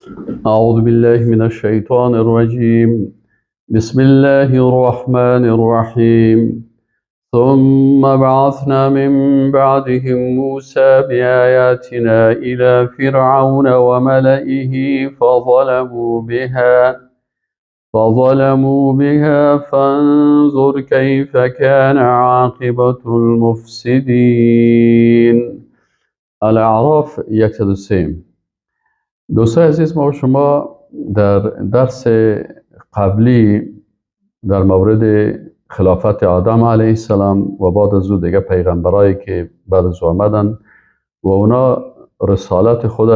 أعوذ بالله من الشيطان الرجيم. بسم الله الرحمن الرحيم. ثم بعثنا من بعدهم موسى بآياتنا إلى فرعون وملئه فظلموا بها فانظر كيف كان عاقبة المفسدين. الاعراف 103. دوستان عزیز، ما و شما در درس قبلی در مورد خلافت آدم علیه السلام و بعد از او دیگه پیغمبرایی که بعد از او آمدن و اونا رسالت خود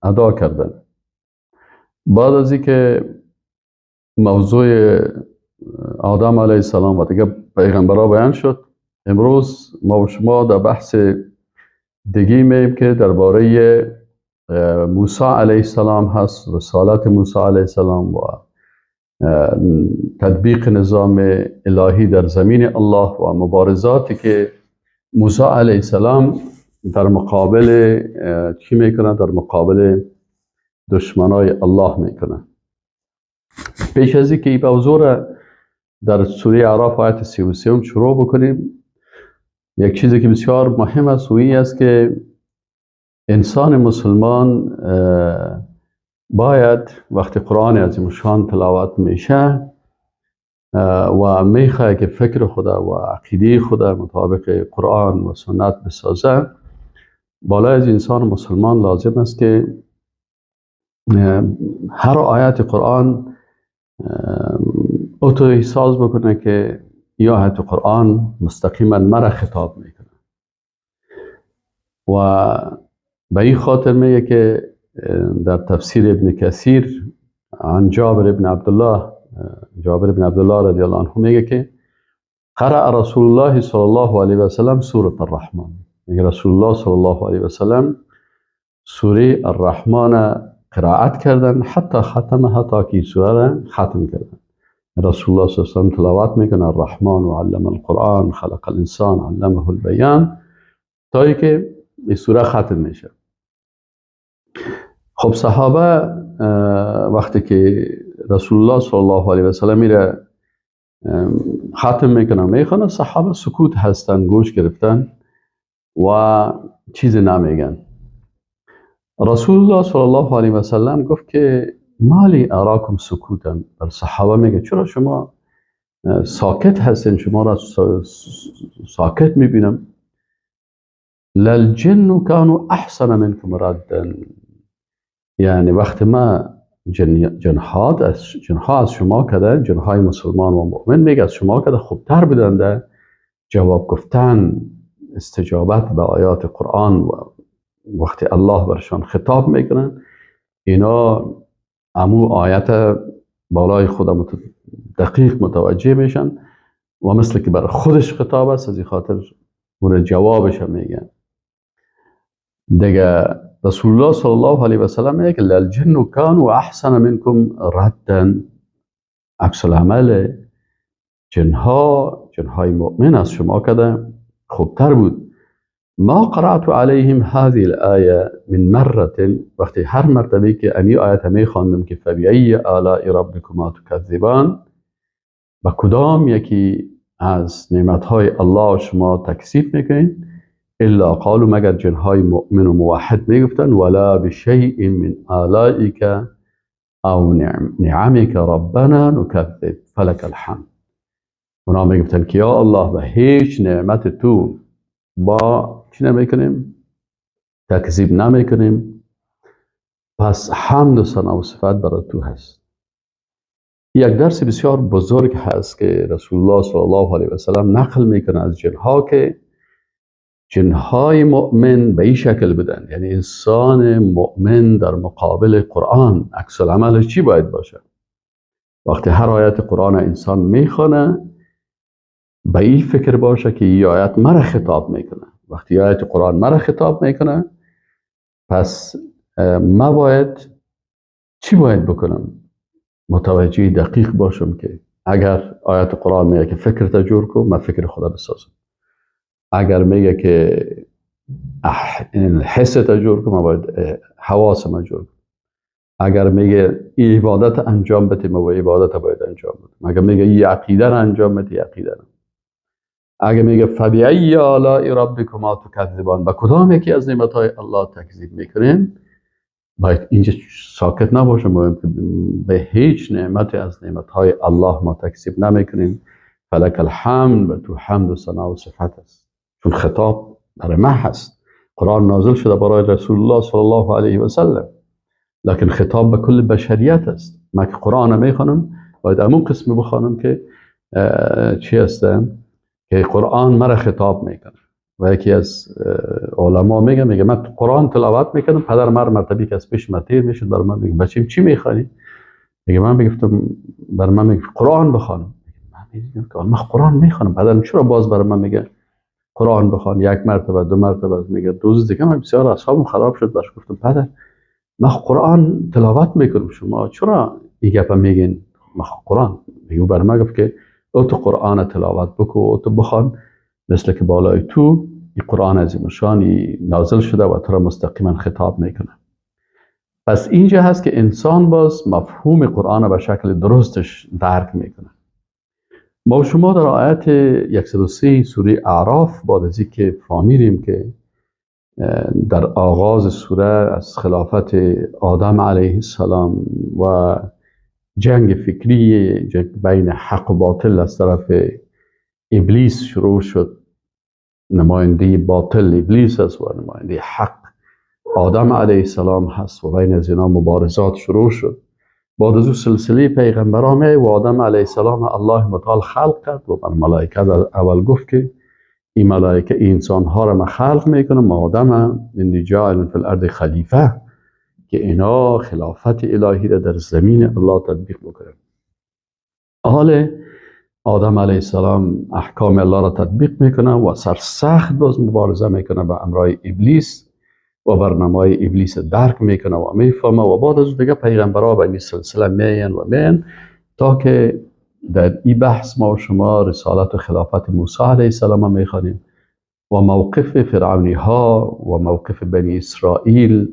ادا کردن. بعد از اینکه موضوع آدم علیه السلام و دیگه پیغمبرها بیان شد، امروز ما و شما در بحث دیگه میم که درباره موسی علیه السلام هست، رسالت موسی علیه السلام و تطبیق نظام الهی در زمین الله و مبارزاتی که موسی علیه السلام در مقابل چی میکنه؟ در مقابل دشمنای الله میکنه. پیش از اینکه این موضوع را در سوره اعراف آیت 33 شروع بکنیم، یک چیزی که بسیار مهم است و این است که انسان مسلمان باید وقتی قرآن عظیم شان تلاوت میشه و میخواه که فکر خدا و عقیده خدا مطابق قرآن و سنت بسازه، بالای از انسان مسلمان لازم است که هر آیت قرآن اوتو احساس بکنه که یا آیت قرآن مستقیما مرا خطاب میکنه. و به این خاطر میگه که در تفسیر ابن کثیر عن جابر ابن عبدالله رضی الله عنه میگه که قرأ رسول الله صلی الله علیه و سلم سوره الرحمن. میگه رسول الله صلی الله علیه و سلم سوره الرحمن قرائت کردن حتی ختمها، تا که سوره را ختم کردن. رسول الله صلی الله علیه و سلم تلاوت میکنه الرحمن و علم القرآن خلق الانسان علمه البیان تا اینکه این سوره ختم میشه. خب صحابه وقتی که رسول الله صلی الله علیه و سلم میره ختم میکنه میخونه، صحابه سکوت هستن، گوش گرفتن و چیزی نمیگن. رسول الله صلی الله علیه و سلم گفت که مالی اراکم سکوتن. بر صحابه میگه چرا شما ساکت هستین؟ شما را ساکت میبینم. للجن كانوا احسن منكم ردا. یعنی وقتی ما جنها از شما کده، جنهای مسلمان و مؤمن میگه از شما کده خوبتر بودن در جواب گفتن، استجابت به آیات قرآن و وقتی الله برشان خطاب میکنن اینا امو آیت بالای خدا دقیق متوجه میشن و مثل که برای خودش خطاب است، از این خاطر اون جوابش هم میگن دیگه. رسول الله صلی الله علیه و سلم میگه للجن كانوا احسن منكم ردا. عکس العمل جنهای مؤمن از شما کده خوبتر بود. ما قرأت عليهم هذه الآية من مرة. وقتی هر مرتبه که امی آیت میخواندم که فبأي آلاء ربكما تكذبان، با کدام یکی از نعمتهای الله شما تکذیب میکنین، الا قالوا، مگر جنهای مؤمن و موحد میگفتن ولا بشیء من آلائک او نعمک ربنا نکذب فلک الحمد. اونا میگفتن که یا الله به هیچ نعمت تو با چی نمیکنیم؟ تکذیب نمیکنیم، پس حمد و ثنا و صفت برای تو هست. یک درس بسیار بزرگ هست که رسول الله صلی الله علیه و سلم نقل میکنه از جنها که جنهای مؤمن به این شکل بودن. یعنی انسان مؤمن در مقابل قرآن عکس العملش چی باید باشه؟ وقتی هر آیت قرآن انسان میخونه به این فکر باشه که این آیت مرا خطاب میکنه. وقتی آیت قرآن مرا خطاب میکنه پس ما باید چی باید بکنم؟ متوجه دقیق باشم که اگر آیت قرآن میگه که فکر تجور کن، من فکر خدا بسازم. اگر میگه که حس تجور کن، من باید حواس من جور کنم. اگر میگه این عبادت انجام بده و عبادت باید انجام بده. اگر میگه این عقیده را انجام بده عقیده را. اگر میگه فبأی آلاء ربکما تکذبان، با کدام یکی از نعمتهای الله تکذیب میکنین، باید اینجا ساکت نباشیم. به هیچ نعمت از نعمتهای الله ما تکذیب نمیکنیم. فلک الحمد، و تو حمد و ثنا و صفت است، چون خطاب برای ما هست. قرآن نازل شده برای رسول الله صلی الله علیه و سلم، لكن خطاب به کل بشریت است. ما که قرآن میخوانم باید امون قسم بخوانم که چی هستم که قرآن مرا خطاب میکنه. و یکی از علما میگه من قرآن تلاوت میکنم، پدر مر مرتبه که از پیش متیر میشد بر من میگه بچیم چی میخوانی؟ میگه من میگفتم بر من میگه قرآن بخوانم. من میگم که من قرآن میخوانم، پدرم چرا باز بر من میگه قرآن بخوان؟ یک مرتبه دو مرتبه میگه. روز دیگه من بسیار اعصابم خراب شد، باش گفتم پدر من قرآن تلاوت میکنم، شما چرا این گپا میگین؟ من قرآن میگه. بر من گفت که تو قرآن تلاوت بکو، تو بخوان، مثل که بالای تو این قرآن عظیم شانی نازل شده و تو را مستقیما خطاب میکنه. پس اینجا هست که انسان باز مفهوم قرآن به شکل درستش درک میکنه. ما شما در آیت 103 سوره اعراف بعد از اینکه فهمیدیم که در آغاز سوره از خلافت آدم علیه السلام و جنگ فکری بین حق و باطل از طرف ابلیس شروع شد. نماینده باطل ابلیس است و نماینده حق آدم علیه السلام هست و بین از اینا مبارزات شروع شد. بعد از اون سلسله پیغمبران و آدم علیه السلام الله متعال خلق کرد و بر ملائکه در اول گفت که این ملائکه این انسان ها را من خلق میکنم، آدم انی جاعل فی الارض خلیفه، که اینا خلافت الهی را در زمین الله تطبیق بکنه. حال آدم علیه السلام احکام الله را تطبیق میکنه و سرسخت باز مبارزه میکنه با امرای ابلیس و برنامه ابلیس درک میکنه و میفهمه و بعد از دیگه پیغمبرها به این سلسله میان تا که در این بحث ما شما رسالت و خلافت موسی علیه السلام میخوانیم و موقف فرعونی ها و موقف بنی اسرائیل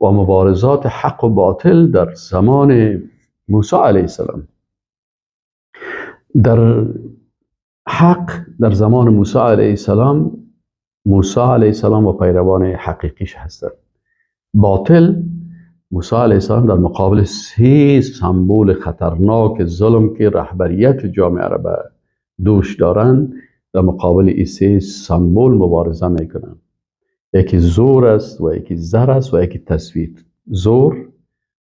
و مبارزات حق و باطل در زمان موسی علیه السلام. در حق در زمان موسی علیه السلام، موسی علیه السلام و پیروان حقیقیش هستند. باطل، موسی علیه السلام در مقابل 3 سمبول خطرناک ظلم که رهبریت جامعه را به دوش دارند، در مقابل این 3 سمبول مبارزه میکنند. یکی زور است و یکی زر است و یکی تصویر. زور،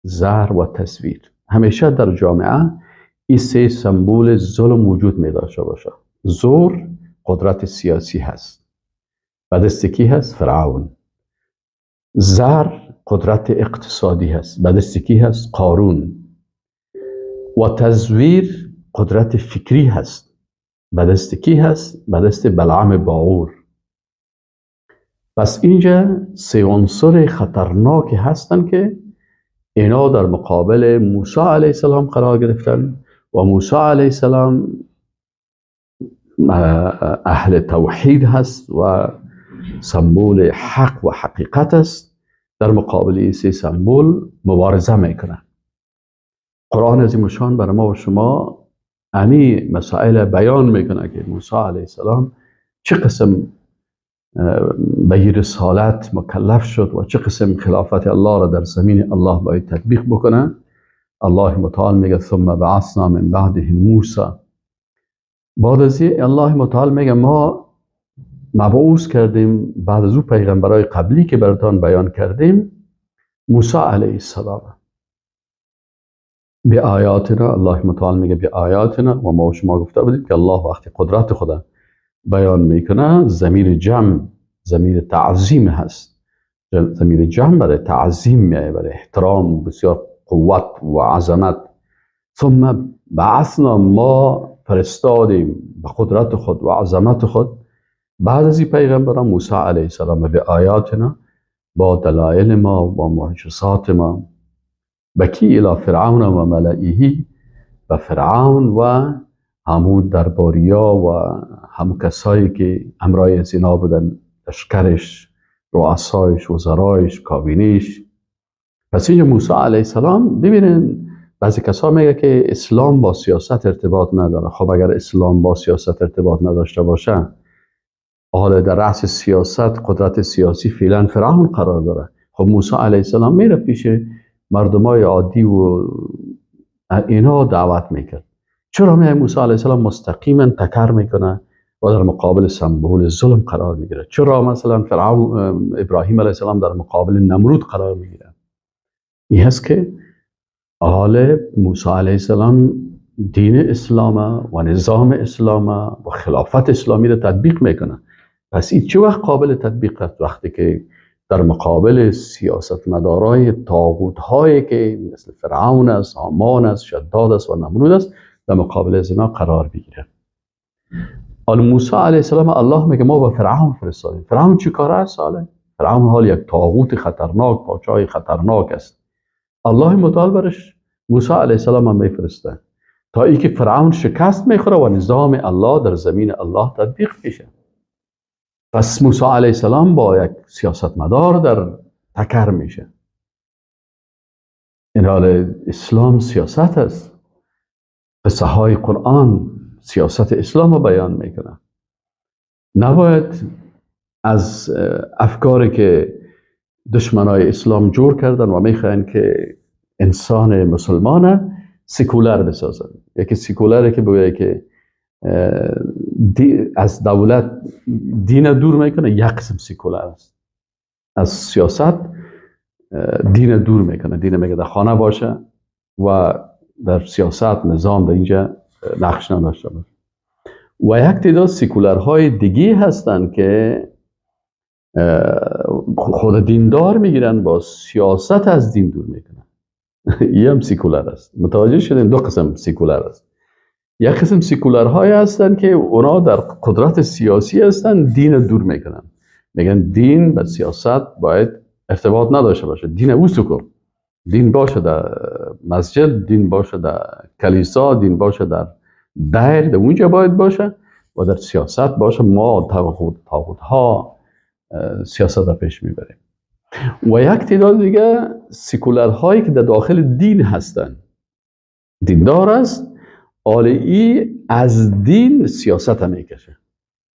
زر و تصویر. همیشه در جامعه این 3 سمبول ظلم وجود می داشته باشه. زور قدرت سیاسی هست، به دست کی هست؟ فرعون. زر قدرت اقتصادی هست، به دست کی هست؟ قارون. و تزویر قدرت فکری هست، به دست کی هست؟ به دست بلعام باعور. پس اینجا 3 عنصر خطرناک هستند که اینا در مقابل موسی علیه السلام قرار گرفتن و موسی علیه السلام اهل توحید هست و سمبول حق و حقیقت است. در مقابل این 3 سمبول مبارزه میکنن. قرآن عظیم شان برای ما و شما امی مسائل بیان میکنه که موسی علیه السلام چه قسم به این رسالت مکلف شد و چه قسم خلافت الله را در زمین الله باید تطبیق بکنه. الله متعال میگه ثم بعثنا من بعده موسی. بعد از این الله متعال میگه ما مبعوث کردیم بعد از او پیغمبرای قبلی که براتون بیان کردیم، موسی علیه السلام به آیاتنا. الله متعال میگه به آیاتنا و ما شما گفته بودیم که الله وقتی قدرت خدا بیان میکنه ضمیر جمع، ضمیر تعظیم هست. ضمیر جمع برای تعظیم میایه، برای احترام، بسیار قوت و عظمت. ثم بعثنا، ما فرستادیم به قدرت خود و عظمت خود بعد از این پیغمبران موسی علیه السلام به آیاتنا، با دلایل ما و معجزات ما، بکی الی فرعون و ملئه، و فرعون و همون درباریا و همون کسایی که امرای از اینا بودن، لشکرش، رؤسایش، وزرایش، کابینیش. پس اینجا موسی علیه السلام، ببینین بعضی کسا میگه که اسلام با سیاست ارتباط نداره. خب اگر اسلام با سیاست ارتباط نداشته باشه، حالا در رأس سیاست قدرت سیاسی فعلا فرعون قرار داره. خب موسی علیه السلام میره پیش مردمای عادی و اینا دعوت میکرد. چرا میگه موسی علیه السلام مستقیما تکر میکنه و در مقابل سمبول ظلم قرار میگیره؟ چرا مثلا فرعون ابراهیم علیه السلام در مقابل نمرود قرار میگیره؟ این هست که حال موسی علیه السلام دین اسلام و نظام اسلام و خلافت اسلامی رو تطبیق میکنه. پس این چه وقت قابل تطبیق است؟ وقتی که در مقابل سیاستمدارای طاغوت‌هایی که مثل فرعون است، هامان است، شداد است و نمرود است در مقابل از اینا قرار بگیره. حال موسی علیه السلام الله میگه ما با فرعون فرستادیم. فرعون چی کاره است؟ فرعون حال یک طاغوت خطرناک، پادشاه خطرناک است. الله متعال برش موسی علیه السلام هم میفرسته تا ای که فرعون شکست میخوره و نظام الله در زمین الله تطبیق میشه. پس موسی علیه السلام با یک سیاستمدار در تکر میشه. این حال اسلام سیاست است. قصه های قرآن سیاست اسلام رو بیان میکنه. نباید از افکاری که دشمنای اسلام جور کردن و میخواین که انسان مسلمان سکولر بسازن. یکی سکولره که بگه که از دولت دین دور میکنه، یک قسم سکولر است. از سیاست دین دور میکنه. دین میگه در خانه باشه و در سیاست نظام در اینجا نقش نداشته باشه. و یک تعداد سکولرهای دیگه هستن که خود دیندار میگیرن با سیاست از دین دور میکنن. یه هم سکولر است. متوجه شدین؟ دو قسم سکولر است. یک قسم سکولرهای هستن که اونا در قدرت سیاسی هستن، دین دور میکنن. میگن دین و سیاست باید ارتباط نداشته باشه. دین او سکو، دین باشه در مسجد، دین باشه در کلیسا، دین باشه در دیر، در اونجا باید باشه و در سیاست باشه. ما طاغوت ها سیاست را پیش میبریم. و یک تعداد دیگه سکولرهایی که در داخل دین هستن، دیندار است، ای از دین سیاست میکشه.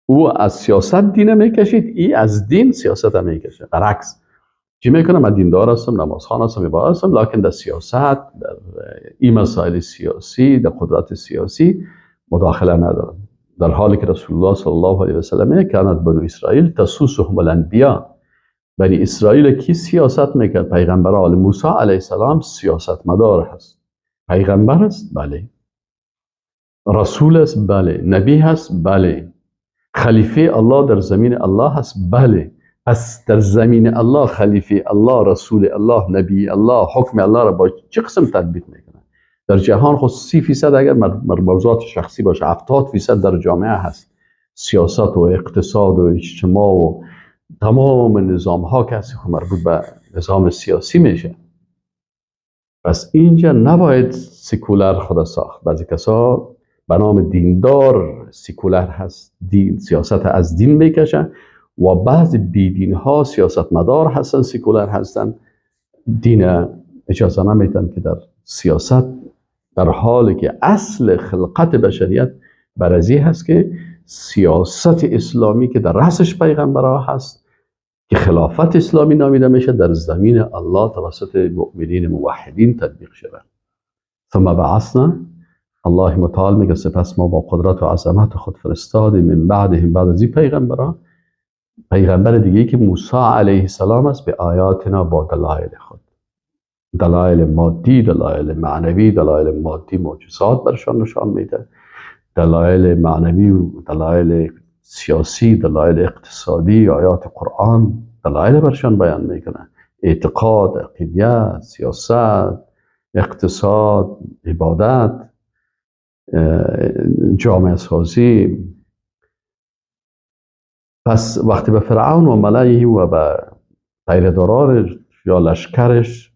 او از سیاست دین میکشید، ای از دین سیاست میکشه. برعکس چی میکنه؟ من دیندار هستم، نمازخوان هستم، عبادت هستم، لکن در سیاست، در این مسائل سیاسی، در قدرت سیاسی مداخله ندارم. در حالی که رسول الله صلی الله علیه و سلم کانت بنو اسرائیل تسوسهم الانبیاء. بنی اسرائیل کی سیاست میکرد؟ پیغمبر. آل موسی علیه السلام سیاست مدار هست. پیغمبر است؟ بله. رسول است؟ بله. نبی هست؟ بله. خلیفه الله در زمین الله هست؟ بله. پس در زمین الله خلیفه الله، رسول الله، نبی الله، حکم الله را با چه قسم تطبیق میکنه؟ در جهان خود 30% اگر موضوعات شخصی باشه، 70% در جامعه هست. سیاست و اقتصاد و اجتماع و تمام نظام ها که مربوط به نظام سیاسی میشه. پس اینجا نباید سکولر خدا ساخت. بعضی کسا به نام دیندار سکولر هست، دین سیاست از دین میکشن و بعضی بیدین ها سیاست مدار هستن، سکولر هستن، دین اجازه نمیدن که در سیاست، در حالی که اصل خلقت بشریت برازی هست که سیاست اسلامی که در رأسش پیغمبرها هست که خلافت اسلامی نامیده میشه، در زمین الله توسط مؤمنین موحدین تطبیق شده. ثم بعثنا، الله متعال میگه سپس ما با قدرت و عظمت خود فرستادیم من بعدهم، بعد از این پیغمبران، پیغمبر دیگه که موسی علیه السلام است، به آیاتنا با دلایل خود، دلایل مادی، دلایل معنوی. دلایل مادی معجزات برشان نشان میده، دلایل معنوی و دلایل سیاسی، دلایل اقتصادی، آیات قرآن دلایل برشان بیان میکنه. اعتقاد، عقیده، سیاست، اقتصاد، عبادت، جامعه سازی. پس وقتی به فرعون و ملئه و به پیردارانش یا لشکرش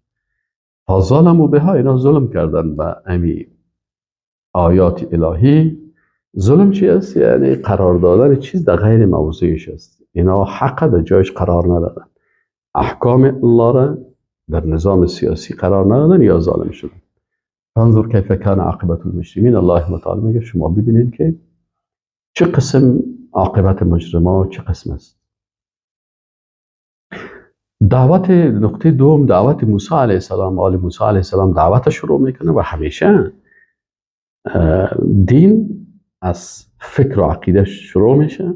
فظلموا بها، اینا ظلم کردن به امی آیات الهی. ظلم چی است؟ یعنی قرار دادن چیز در غیر موضعش است. اینا حق در جایش قرار ندادن. احکام الله را در نظام سیاسی قرار ندادن یا ظالم شدن. انظر کیف کان عاقبت المجرمین. الله متعال میگه شما ببینید که چه قسم عاقبت مجرما چه قسم است. دعوت نقطه دوم، دعوت موسی علیه السلام. آل موسی علیه السلام دعوت شروع میکنه و همیشه دین از فکر و عقیده شروع میشه،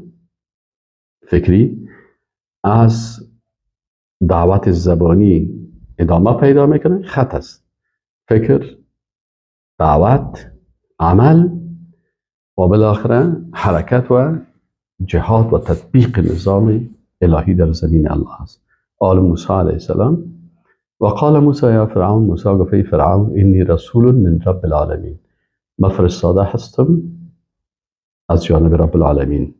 فکری. از دعوت زبانی ادامه پیدا میکنه، خط است: فکر، دعوت، عمل و بالاخره حرکت و جهاد و تطبیق نظام الهی در زمین الله است. آل موسی علیه السلام: و قال موسی یا فرعون. موسی گفت ای فرعون انی رسول من رب العالمین، من فرستاده هستم از جانب رب العالمین.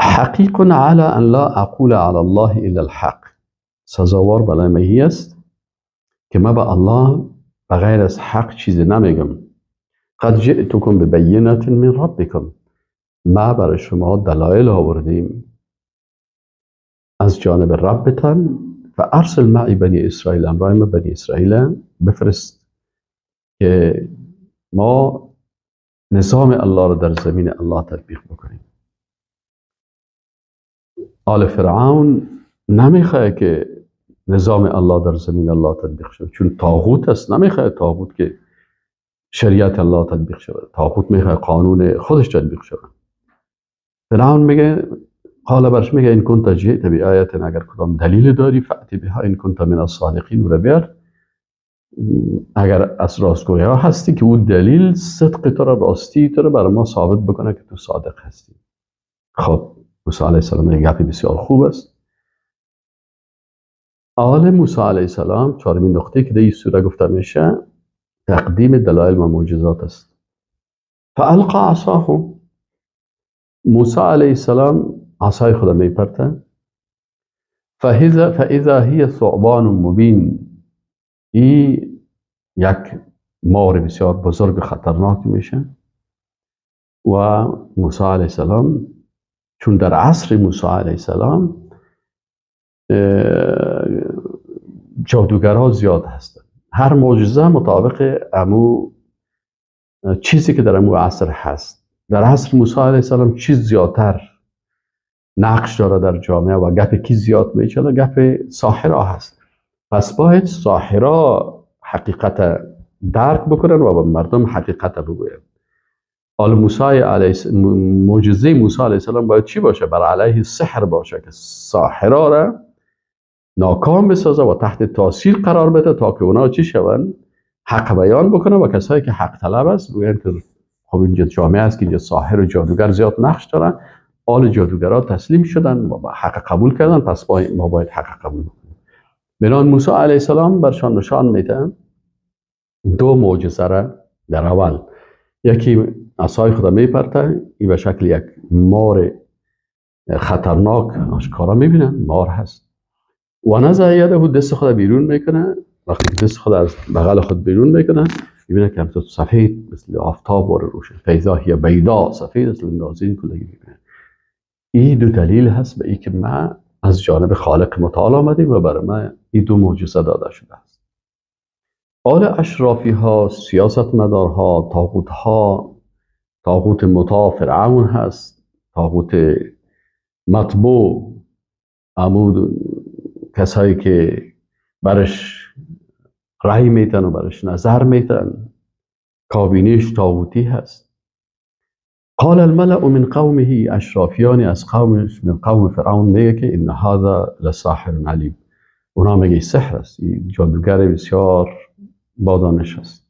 حقیق علی ان لا اقول علی الله الا الحق. سزاوار برای من است که من به الله بغیر از حق چیزی نمیگم. قد جئتکم ببینة من ربکم. ما برای شما دلایل آوردیم از جانب ربتان. و ارسل معی بنی اسرائیل. امرای ما بنی اسرائیل بفرست که ما نظام الله را در زمین الله تطبیق بکنیم. آل فرعون نمیخواد که نظام الله در زمین الله تطبیق شد، چون طاغوت است. نمیخواد طاغوت که شریعت الله تطبیق شود. طاغوت میخواد قانون خودش تطبیق شود. فرعون میگه، قال برش میگه این کنت جئت بآیت، اگر کدام دلیل داری فأتی بها این کنت من الصادقین، و بیار اگر از راستگویا هستی که اون دلیل صدق تو را، راستی تو را برای ما ثابت بکنه که تو صادق هستی. خب موسی علیه السلام یک گپی بسیار خوب است. آل موسی علیه السلام چهارمین نقطه که در این سوره گفته میشه تقدیم دلایل و معجزات است. فالقى عصاه. موسی علیه السلام عصای خود میپرته. فاذا هی ثعبان مبین. این یک مار بسیار بزرگ و خطرناک میشه. و موسی علیه السلام، چون در عصر موسی علیه السلام جادوگرها زیاد هستند، هر معجزه مطابق امو چیزی که در امو عصر هست. در عصر موسی علیه السلام چیز زیادتر نقش داره در جامعه و گپ کی زیاد میچله؟ گپ ساحرا هست. پس باید ساحرا حقیقت درک بکنن و به مردم حقیقت بگوین. حال معجزه موسی علیه السلام باید چی باشه؟ بر علیه سحر باشه که ساحرا را ناکام بسازه و تحت تاثیر قرار بده تا که اونا چی شون؟ حق بیان بکنه و کسایی که حق طلب است بگوین که خب اینجا جامعه است که اینجا ساحر و جادوگر زیاد نقش دارن. آل جادوگرها تسلیم شدن و حق قبول کردن، پس ما باید حق قبول بکنیم. بنابراین موسی علیه السلام برشان نشان میده دو معجزه را. در اول یکی عصای خدا میپرته، این به شکل یک مار خطرناک آشکارا میبینن مار هست. و نزع یده، دست خود بیرون میکنه. وقتی که دست خود از بغل خود بیرون میکنه میبینه که همچون سفید مثل آفتاب و روشن. فیضا هی بیضا، سفید مثل نازین کلگی میبینه. این دو دلیل هست به این که ما از جانب خالق متعال آمدیم و برای ما این دو معجزه داده شده است. آل اشرافی ها، سیاست مدارها، طاغوت ها، طاغوت مطاع فرعون هست، طاغوت مطبوع عمود کسایی که برش رأی میتن و برش نظر میتن، کابینش طاغوتی هست. قال الملأ من قومه، اشرافیانی از قومش من قوم فرعون میگه که ان هذا لساحر علیم. اونا میگه سحر است، جادوگر بسیار با دانش است.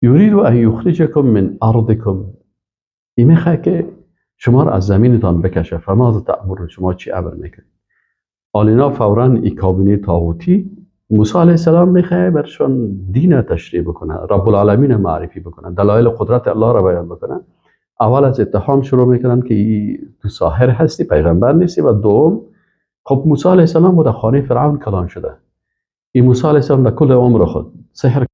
یرید ان یخرجکم من ارضکم. این میخواه که شما را از زمینتان بکشه. فماذا تأمرون، شما چی امر میکنید؟ آلینا فوراً این کابینه طاغوتی موسی علیه السلام میخواه برشان دین تشریح بکنه، رب العالمین معرفی بکنه، دلایل قدرت الله را بیان بکنه. اول از اتهام شروع میکنن که تو ساحر هستی، پیغمبر نیستی. و دوم، خب موسی علیه السلام بود خانه فرعون کلان شده. این موسی علیه السلام در کل عمر خود سحر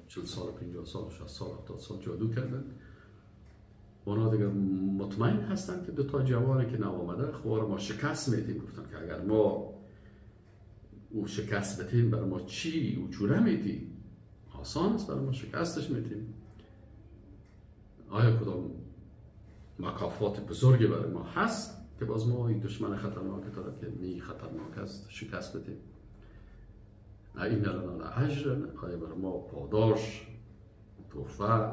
40 سال 50 سال 60 سال 70 سال جادو کردن. اونا دیگه مطمئن هستن که 2 جوانی که نوامده خوار ما شکست میدیم. گفتن که اگر ما او شکست بدیم برای ما چی او چوره میدیم، آسان است برای ما شکستش میدیم. آیا کدام مکافات بزرگی برای ما هست که باز ما این دشمن خطرناک داره که می خطرناک است شکست بدیم؟ این لنا لاجر، آیا برای ما پاداش، تحفه،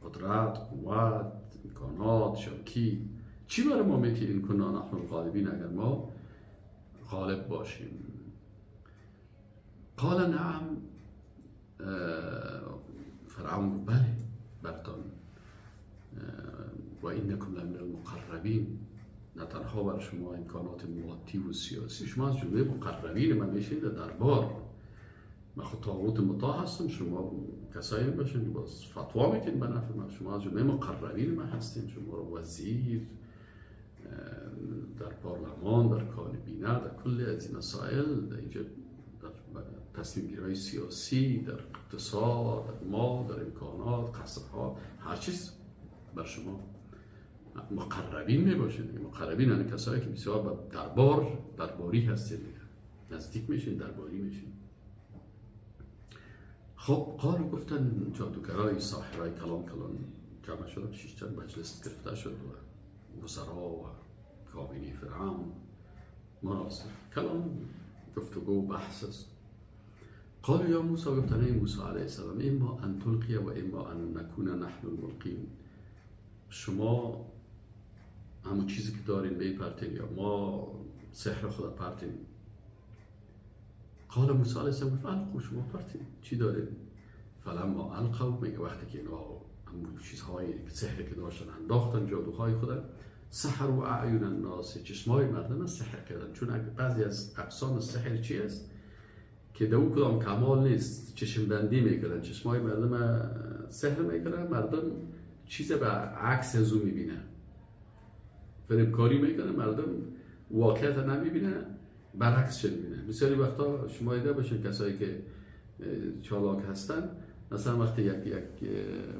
قدرت، قوت، امکانات، شوکی چی برای ما میتی این کنا نحن الغالبین اگر ما غالب باشیم؟ قال نعم، فرعون بله برتان و اینکم لمن المقربین، نه تنها برای شما امکانات مادی و سیاسی، شما از جمله مقربین من میشین در دربار. من خود طاغوت مطاع هستم، شما کسایی باشین که باز فتوا میتین به نفع من. شما از جمله مقربین من هستین، شما رو وزیر در پارلمان، در کابینه، در کل از این مسائل، در اینجا در تصمیم گیری سیاسی، در اقتصاد، در مال، در امکانات، قصرها، هر چیز بر شما مقربین میباشید. مقربین یعنی کسایی که بسیار درباری هستید، نزدیک میشین، درباری میشین. خب قال گفتن جادوگرای ساحرای کلان جمع شدن، 6 مجلس گرفته شد و وزرا و کابینه فرعون مناظر کلام گفتگو بحث است. قال یا موسی، گفتن ای موسی علیه السلام، اما ان تلقی و اما ان نکون نحن الملقین، شما همون چیزی که دارین بپرتین یا ما سحر خدا پرتین. قال موسی علیه السلام گفت القوا، شما پرتین، چی دارین؟ فلما القوا، میگه وقتی که اینا همون چیزهای سحر که داشتن انداختن، جادوهای خدا، سحروا اعین الناس، چشمای مردم سحر کردن. چون بعضی از اقسام سحر چی است که دو کدام کمال نیست، چشم بندی میکنن، چشمای مردم سحر میکنن، مردم چیز به عکس از او میبینن، فریبکاری میکنن، مردم واقعیت نمیبینن، برعکسش میبینن. بسیاری وقتا شما دیده باشین کسایی که چالاک هستن، مثلا وقتی یک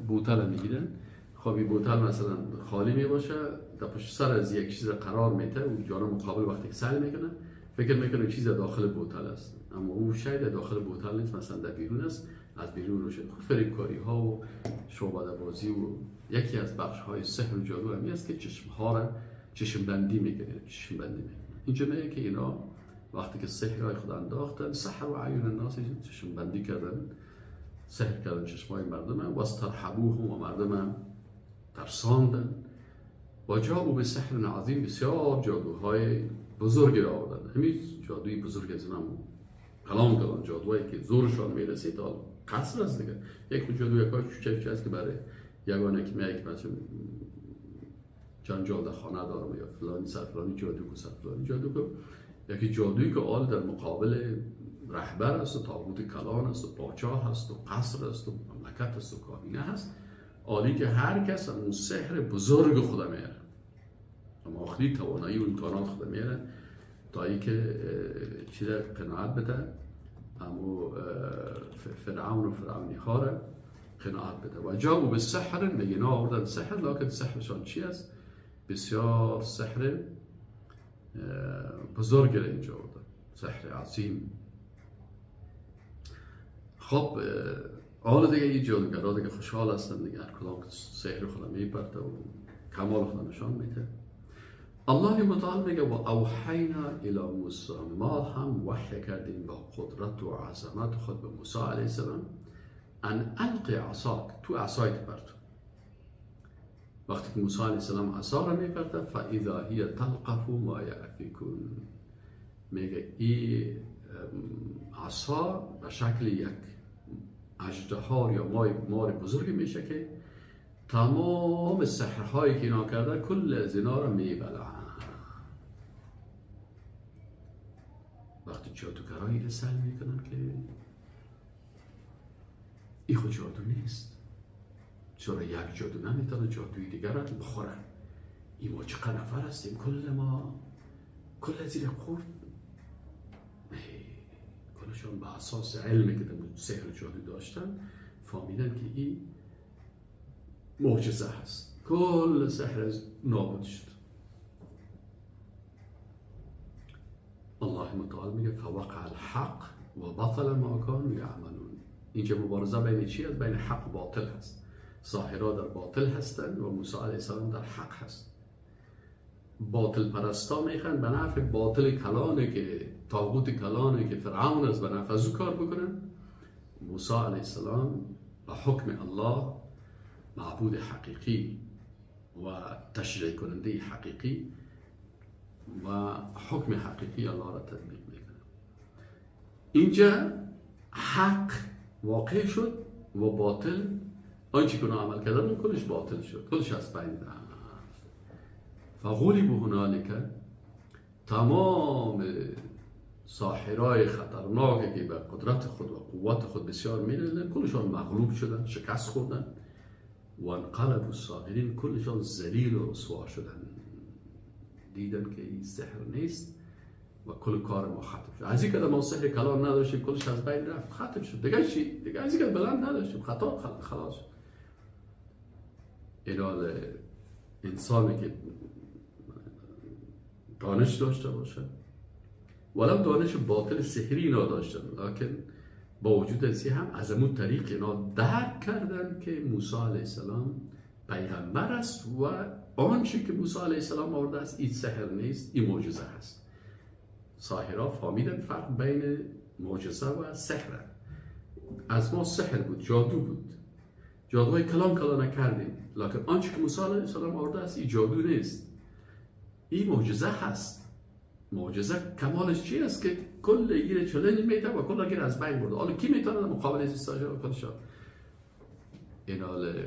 بوتل میگیرن، خب این بوتل مثلا خالی میباشه، در پشت سر از یک چیز قرار میته و جانب مقابل وقتی که سعی میکنن فکر میکنه چیز داخل بوتل است، اما او شاید داخل بوتل نیست، مثلا در بیرون است، از بیرون روشن. خب فریبکاری ها و شعبده بازی و یکی از بخش های سحر و جادو همی است که چشم ها را چشم بندی میکنه، چشم بندی میکنه. اینجا میگه که اینا وقتی که سحر های خود انداختن، سحر و عیون الناس، چشم بندی کردن، سحر کردن چشم های مردم و استرهبوهم، و مردم ترساندن. و جاءوا بسحر عظیم، بسیار جادوهای بزرگی را آوردن. همین جادوی بزرگ از اینم کلام جادوهایی که زورشان میرسید تا قصر است دیگه. یک جادو یکای چوچه است که برای یگانه که میگه مثلا جنجال در خانه دارم یا فلانی سر فلانی جادو سر فلانی جادو، یکی جادویی که آل در مقابل رهبر است و طاغوت کلان است و پادشاه است و قصر است و مملکت است و کابینه هست، عالی که هر کس اون سحر بزرگ خدا میاره، اما آخری توانایی و امکانات خدا میاره تا ای که چیز قناعت بده، اما فرعون و فرعونی ها را قناعت بده. و جاءوا بالسحر، میگه اینا آوردن سحر، لکن سحرشان چی است؟ بسیار سحر بزرگ را اینجا آوردن، سحر عظیم. خب حالا دیگه این جادوگرها دیگه خوشحال هستن دیگه، هر کدام سحر خدا میپرته و کمال خدا نشان میده. الله متعال میگه و اوحینا الی موسی، ما هم وحی کردیم با قدرت و عظمت خود به موسی علیه السلام، ان القی عصاک، تو عصایت پرتو. وقتی که موسی علیه السلام عصا را میپرته، فاذا هی تلقف ما یأفکون، میگه این عصا به شکل یک اژدها یا مار بزرگی میشه که تمام سحرهایی که اینا کرده کل از اینا را میبلعن. وقتی جادوگرایی را سعی میکنن که این خود جادو نیست، چرا یک جادو نمیتونه جادوی دیگر را بخوره؟ این ما چقدر نفر هستیم، کل از این خورد؟ کلشون به اساس علمی که در سحر جادو داشتن فهمیدن که این معجزه هست. کل سحر از نابود شد. الله متعال میگه فوقع الحق و بطل ما كانوا يعملون. اینجا مبارزه بین چی است؟ بین حق و باطل هست. ساحرها در باطل هستند و موسی علیه السلام در حق هست. باطل پرستا میخوان به نفع باطل کلانه که طاغوت کلانه که فرعون از به نفع از کار بکنن. موسی علیه السلام به حکم الله معبود حقیقی و تشریع کننده حقیقی و حکم حقیقی الله را تطبیق میکنه. اینجا حق واقع شد و باطل آنچه که عمل کردن کلش باطل شد، کلش از بین رفت. فغلبوا هنالک، تمام ساحرای خطرناکی که به قدرت خود و قوت خود بسیار میرسیدن کلشان مغلوب شدن، شکست خوردن. و انقلبوا الصاغرین، کلشان ذلیل و رسوا شدن. دیدن که این سحر نیست و کل کار ما ختم شد. از این که ما سحر کلان نداشتیم کلش از بین رفت، ختم شد. دیگه چی؟ دیگه از این که بلند نداشتیم، خطا خلاص شد. اینال انسانی که دانش داشته باشه، ولو دانش باطل سحری اینا داشتن، لکن با وجود از هم از همون طریق اینا درک کردن که موسی علیه السلام پیغمبر است و آنچه که موسی علیه السلام آورده است این سحر نیست، این معجزه هست. ساحرها فهمیدن فرق بین معجزه و سحر. از ما سحر بود، جادو بود، جادوهای کلان نکردیم، لکن آنچه که موسی علیه السلام آورده است این جادو نیست، این معجزه هست. معجزه کمالش چی است که کل گیر چلنج میتونه و کل گیر از بین برده. حالا کی میتونه مقابل از استاجر خودشان؟ این حال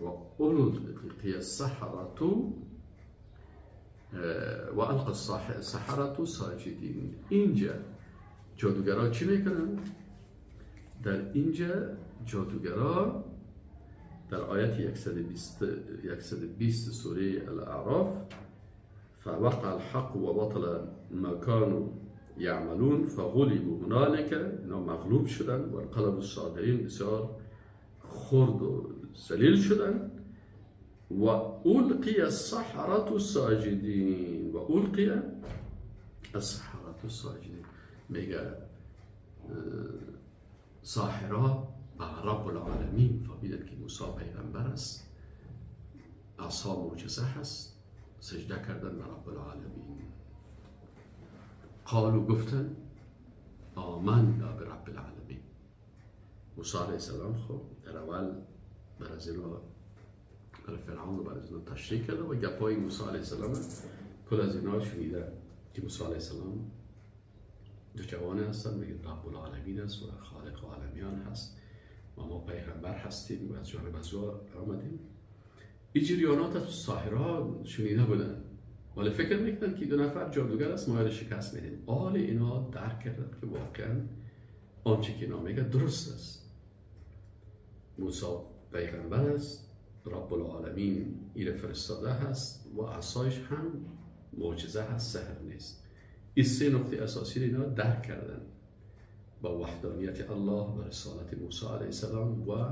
و اولو السحرة و القى السحرة ساجدین. اینجا جادوگرها چی میکنن؟ در اینجا جادوگرها در آیت 120 سوره الاعراف فوقع الحق و بطل ما كانوا يعملون فغلبوا هنالك، اینا مغلوب شدن و انقلبوا الصاغرین، بسیار خرد و ذلیل شدن. و القی السحرة ساجدین، و القی السحرة ساجدین، میگه ساحرها به رب العالمین فهمیدن که موسی پیغمبر است، عصا معجزه هست، سجده کردن به رب العالمین. قالوا، گفتن آمنا به رب العالمین. موسی علیه السلام خب در اول برای فرعون و برای اینا تشریح کرده و گپای موسی علیه السلام کل از اینا شنیده که موسی علیه السلام دو جوانه هستن، میگه رب العالمین است و خالق عالمیان هست و ما پیغمبر هستیم و از جانب از او آمدیم. این جریانات از ساحرها شنیده بودن، ولی فکر میکنن که دو نفر جادوگر است، ما شکست میدیم. حال اینا درک کردن که واقعا آنچه که اینا میگه درست است. موسی پیغمبر است، رب العالمین ایره فرستاده هست و عصایش هم معجزه هست، سحر نیست. این سه نقطه اساسی اینا درک کردن، با وحدانیت الله و رسالت موسی علیه السلام و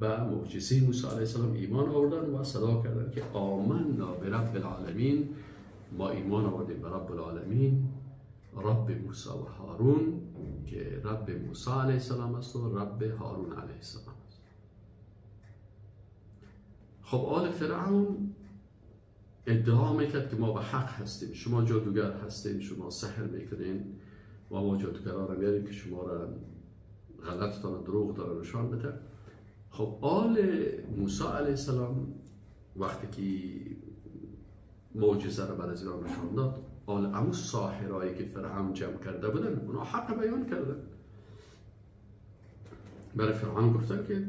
به معجزه موسی علیه السلام ایمان آوردن و صدا کردن که آمنا به رب العالمین، ما ایمان آوردیم به رب العالمین، رب موسی و هارون، که رب موسی علیه السلام است و رب هارون علیه السلام است. خب آل فرعون ادعا میکرد که ما به حق هستیم، شما جادوگر هستیم، شما سحر میکنین و ما جادوگرها را میاریم که شما را غلطتان دروغ داره نشان بده. خب آل موسی علیه السلام وقتی که معجزه را برای اینا نشان داد، آل امو ساحرایی که فرعون جمع کرده بودن اونا حق بیان کردن، برای فرعون گفتن که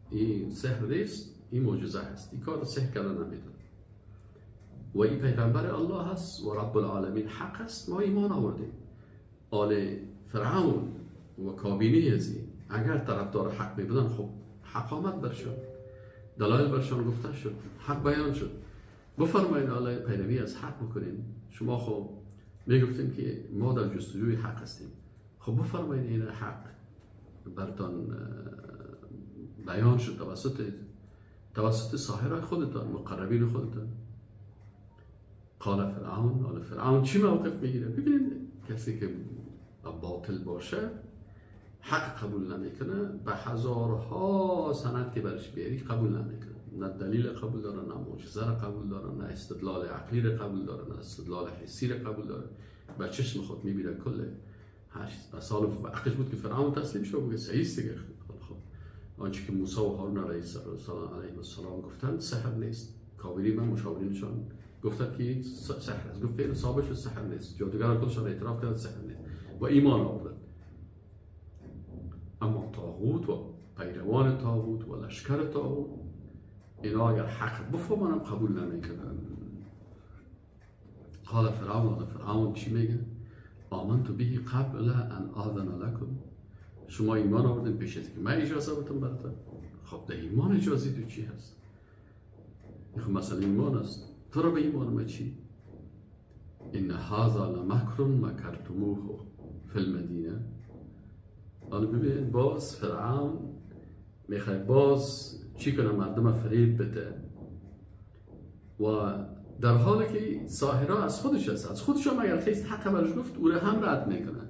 این سحر نیست، این معجزه هست، این کار سحر کردن نمیدن و این پیغمبر الله هست و رب العالمین حق است، ما ایمان آوردیم. آل فرعون و کابینه از این اگر طرفدار حق می بودن، خب حق آمد برشان، دلایل برشان گفته شد، حق بیان شد. بفرمایید آل پیروی از حق بکنین. شما خب میگفتیم که ما در جستجوی حق هستیم، خب بفرمایید این حق برتان بیان شد توسط ساحرای خودتان، مقربین خودتان. قال فرعون، حالا فرعون چی موقف میگیره؟ ببینید کسی که باطل باشه حق قبول نمیکنه، به هزارها سند که برش بیاری قبول نمیکنه. نه دلیل قبول داره، نه معجزه را قبول داره، نه استدلال عقلی را قبول داره، نه استدلال حسی را قبول داره. به چشم خود میبینه کل هر چیز. به سال وقتش بود که فرعون تسلیم شد، بگه صحیح است دیگه. خب آنچه که موسی و هارون علیه السلام گفتن سحر نیست. کابری من مشاورینشان گفتن که سحر است. گفت فعل ثابت شد سحر نیست. جادوگران خودشان اعتراف کردن سحر نیست و ایمان آوردن. اما طاغوت و پیروان طاغوت و لشکر طاغوت اینا اگر حق بفهمن قبول نمیکنن. قال فرعون چی میگه؟ آمنت به قبل ان آذن لكم. شما ایمان آوردین پیش از که من اجازه بدم براتون. خب ده ایمان اجازه تو چی هست؟ خب مثلا ایمان است. تو را به ایمان ما چی؟ ان هذا لمکر مکرتموه فی المدینه. حالا ببین باز فرعون میخوای باز چی کنه؟ مردم فریب بده و در حالی که ساحرها از خودش هست، از خودش هم اگر خیست حق برش گفت او را هم رد میکنه.